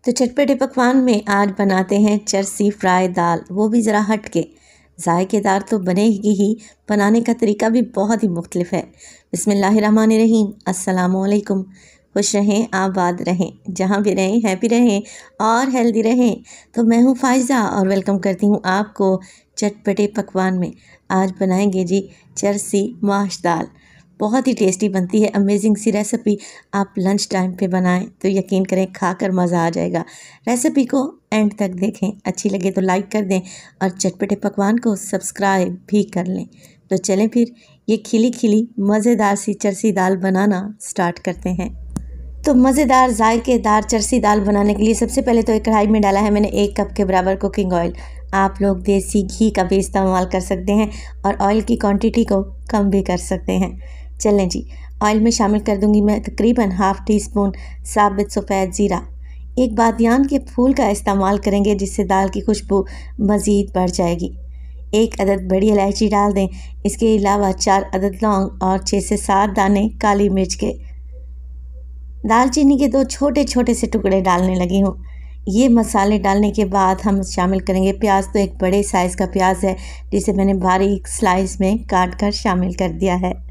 तो चटपटे पकवान में आज बनाते हैं चरसी फ्राई दाल, वो भी ज़रा हट के। जायकेदार तो बनेगी ही, बनाने का तरीका भी बहुत ही मुख्तलिफ है। बिस्मिल्लाहिर्रहमानिर्रहीम, अस्सलामुअलैकुम। खुश रहें, आबाद रहें, जहाँ भी रहें हैप्पी रहें और हेल्दी रहें। तो मैं हूँ फ़ायज़ा और वेलकम करती हूँ आपको चटपटे पकवान में। आज बनाएंगे जी चरसी माश दाल। बहुत ही टेस्टी बनती है, अमेजिंग सी रेसिपी। आप लंच टाइम पे बनाएं तो यकीन करें खाकर मज़ा आ जाएगा। रेसिपी को एंड तक देखें, अच्छी लगे तो लाइक कर दें और चटपटे पकवान को सब्सक्राइब भी कर लें। तो चलें फिर ये खिली खिली मज़ेदार सी चरसी दाल बनाना स्टार्ट करते हैं। तो मज़ेदार जायकेदार चरसी दाल बनाने के लिए सबसे पहले तो एक कढ़ाई में डाला है मैंने 1 कप के बराबर कुकिंग ऑयल। आप लोग देसी घी का भी इस्तेमाल कर सकते हैं और ऑयल की क्वांटिटी को कम भी कर सकते हैं। चलें जी, ऑयल में शामिल कर दूंगी मैं तकरीबन ½ टीस्पून साबित सफ़ेद ज़ीरा। एक बादियान के फूल का इस्तेमाल करेंगे जिससे दाल की खुशबू मज़ीद बढ़ जाएगी। 1 अदद बड़ी इलायची डाल दें। इसके अलावा 4 अदद लौंग और 6 से 7 दाने काली मिर्च के। दालचीनी के 2 छोटे छोटे से टुकड़े डालने लगी हूँ। ये मसाले डालने के बाद हम शामिल करेंगे प्याज। तो एक बड़े साइज़ का प्याज है जिसे मैंने बारीक स्लाइस में काट कर शामिल कर दिया है।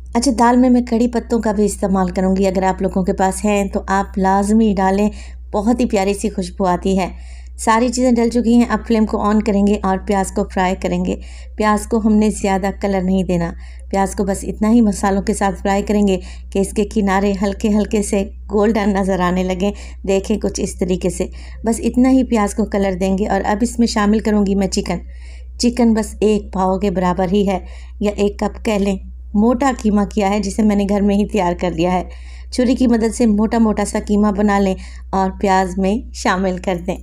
अच्छा, दाल में मैं कड़ी पत्तों का भी इस्तेमाल करूँगी, अगर आप लोगों के पास हैं तो आप लाजमी डालें, बहुत ही प्यारी सी खुशबू आती है। सारी चीज़ें डल चुकी हैं, अब फ्लेम को ऑन करेंगे और प्याज को फ्राई करेंगे। प्याज को हमने ज़्यादा कलर नहीं देना, प्याज को बस इतना ही मसालों के साथ फ्राई करेंगे कि इसके किनारे हल्के हल्के से गोल्डन नज़र आने लगें। देखें कुछ इस तरीके से, बस इतना ही प्याज को कलर देंगे। और अब इसमें शामिल करूँगी मैं चिकन बस 1 पाव के बराबर ही है या 1 कप कह लें। मोटा कीमा किया है जिसे मैंने घर में ही तैयार कर लिया है। छुरी की मदद से मोटा मोटा सा कीमा बना लें और प्याज में शामिल कर दें।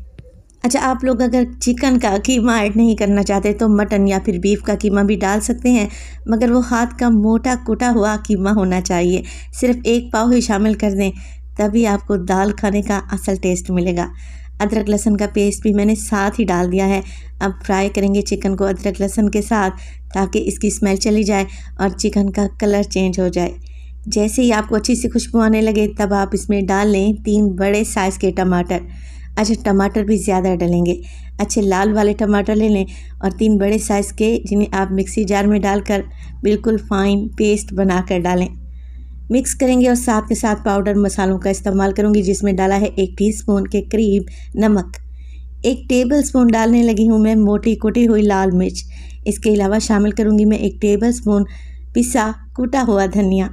अच्छा, आप लोग अगर चिकन का कीमा ऐड नहीं करना चाहते तो मटन या फिर बीफ का कीमा भी डाल सकते हैं, मगर वो हाथ का मोटा कुटा हुआ कीमा होना चाहिए। सिर्फ 1 पाव ही शामिल कर दें, तभी आपको दाल खाने का असल टेस्ट मिलेगा। अदरक लहसुन का पेस्ट भी मैंने साथ ही डाल दिया है। अब फ्राई करेंगे चिकन को अदरक लहसुन के साथ ताकि इसकी स्मेल चली जाए और चिकन का कलर चेंज हो जाए। जैसे ही आपको अच्छी सी खुशबू आने लगे तब आप इसमें डाल लें 3 बड़े साइज़ के टमाटर। अच्छा, टमाटर भी ज़्यादा डलेंगे, अच्छे लाल वाले टमाटर ले लें और 3 बड़े साइज़ के, जिन्हें आप मिक्सी जार में डालकर बिल्कुल फ़ाइन पेस्ट बना कर डालें। मिक्स करेंगे और साथ के साथ पाउडर मसालों का इस्तेमाल करूंगी जिसमें डाला है 1 टीस्पून के करीब नमक। 1 टेबलस्पून डालने लगी हूँ मैं मोटी कुटी हुई लाल मिर्च। इसके अलावा शामिल करूंगी मैं 1 टेबलस्पून पिसा कूटा हुआ धनिया।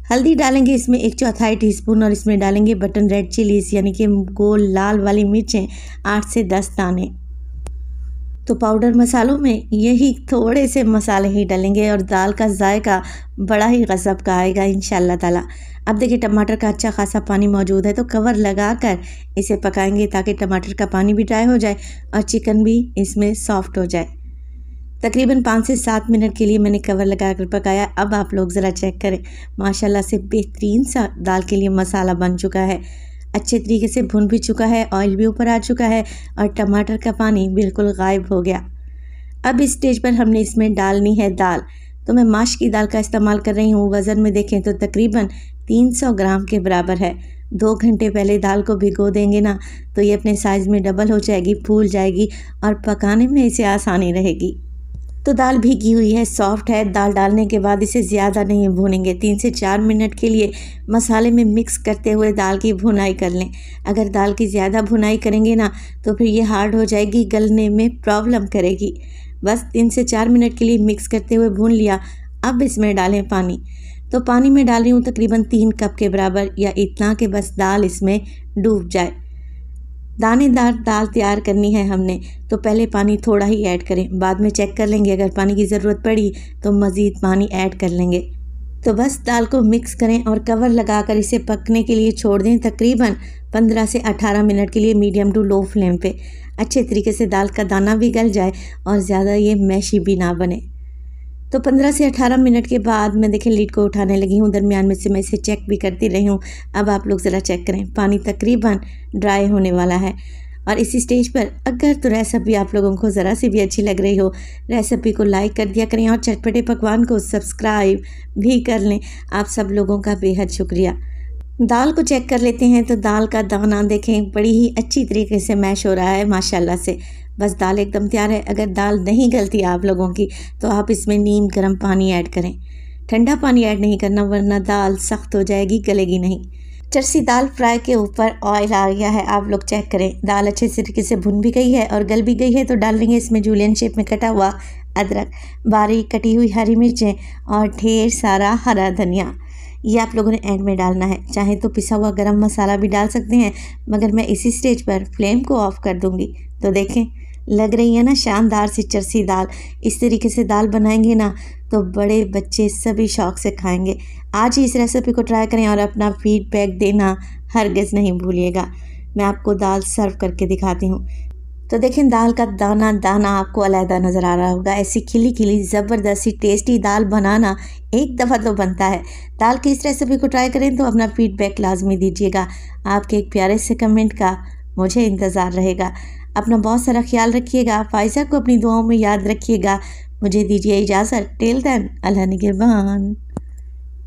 हल्दी डालेंगे इसमें 1/4 टीस्पून और इसमें डालेंगे बटन रेड चिलीज़ यानी कि गोल लाल वाली मिर्चें 8 से 10 दाने। तो पाउडर मसालों में यही थोड़े से मसाले ही डलेंगे और दाल का जायका बड़ा ही गज़ब का आएगा इंशाल्लाह ताला। अब देखिए टमाटर का अच्छा खासा पानी मौजूद है, तो कवर लगाकर इसे पकाएंगे ताकि टमाटर का पानी भी ड्राई हो जाए और चिकन भी इसमें सॉफ्ट हो जाए। तकरीबन 5 से 7 मिनट के लिए मैंने कवर लगाकर पकाया। अब आप लोग ज़रा चेक करें, माशाल्लाह से बेहतरीन सा दाल के लिए मसाला बन चुका है, अच्छे तरीके से भुन भी चुका है, ऑयल भी ऊपर आ चुका है और टमाटर का पानी बिल्कुल गायब हो गया। अब इस स्टेज पर हमने इसमें डालनी है दाल। तो मैं माश की दाल का इस्तेमाल कर रही हूँ। वज़न में देखें तो तकरीबन 300 ग्राम के बराबर है। 2 घंटे पहले दाल को भिगो देंगे ना तो ये अपने साइज़ में डबल हो जाएगी, फूल जाएगी और पकाने में इसे आसानी रहेगी। तो दाल भीगी हुई है, सॉफ्ट है। दाल डालने के बाद इसे ज़्यादा नहीं भूनेंगे, 3 से 4 मिनट के लिए मसाले में मिक्स करते हुए दाल की भुनाई कर लें। अगर दाल की ज़्यादा भुनाई करेंगे ना तो फिर ये हार्ड हो जाएगी, गलने में प्रॉब्लम करेगी। बस 3 से 4 मिनट के लिए मिक्स करते हुए भून लिया। अब इसमें डालें पानी। तो पानी में डाल रही हूँ तकरीबन 3 कप के बराबर, या इतना कि बस दाल इसमें डूब जाए। दानेदार दाल तैयार करनी है हमने, तो पहले पानी थोड़ा ही ऐड करें, बाद में चेक कर लेंगे, अगर पानी की ज़रूरत पड़ी तो मज़ीद पानी ऐड कर लेंगे। तो बस दाल को मिक्स करें और कवर लगाकर इसे पकने के लिए छोड़ दें तकरीबन 15 से 18 मिनट के लिए मीडियम टू लो फ्लेम पे। अच्छे तरीके से दाल का दाना भी गल जाए और ज़्यादा ये मैशी भी ना बने। तो 15 से 18 मिनट के बाद मैं देखें लीड को उठाने लगी हूँ, दरमियान में से मैं इसे चेक भी करती रही हूँ। अब आप लोग ज़रा चेक करें, पानी तकरीबन ड्राई होने वाला है। और इसी स्टेज पर अगर तो रेसिपी आप लोगों को ज़रा सी भी अच्छी लग रही हो, रेसिपी को लाइक कर दिया करें और चटपटे पकवान को सब्सक्राइब भी कर लें। आप सब लोगों का बेहद शुक्रिया। दाल को चेक कर लेते हैं तो दाल का दाना देखें बड़ी ही अच्छी तरीके से मैश हो रहा है माशाल्लाह से। बस दाल एकदम तैयार है। अगर दाल नहीं गलती आप लोगों की तो आप इसमें नीम गर्म पानी ऐड करें। ठंडा पानी ऐड नहीं करना वरना दाल सख्त हो जाएगी, गलेगी नहीं। चरसी दाल फ्राई के ऊपर ऑयल आ गया है, आप लोग चेक करें। दाल अच्छे तरीके से भुन भी गई है और गल भी गई है तो डाल लेंगे इसमें जूलियन शेप में कटा हुआ अदरक, बारीक कटी हुई हरी मिर्चें और ढेर सारा हरा धनिया। ये आप लोगों ने एंड में डालना है। चाहे तो पिसा हुआ गरम मसाला भी डाल सकते हैं, मगर मैं इसी स्टेज पर फ्लेम को ऑफ कर दूंगी। तो देखें, लग रही है ना शानदार सी चरसी दाल। इस तरीके से दाल बनाएंगे ना तो बड़े बच्चे सभी शौक से खाएंगे। आज ही इस रेसिपी को ट्राई करें और अपना फीडबैक देना हरगिज़ नहीं भूलिएगा। मैं आपको दाल सर्व करके दिखाती हूँ। तो देखें, दाल का दाना दाना आपको अलहदा नज़र आ रहा होगा। ऐसी खिली खिली ज़बरदस्त सी टेस्टी दाल बनाना एक दफ़ा तो बनता है। दाल की इस रेसिपी को ट्राई करें तो अपना फीडबैक लाजमी दीजिएगा। आपके एक प्यारे से कमेंट का मुझे इंतज़ार रहेगा। अपना बहुत सारा ख्याल रखिएगा। फ़ाइज़ा को अपनी दुआओं में याद रखिएगा। मुझे दीजिए इजाज़त। टिल देन, अल्लाह निगहबान।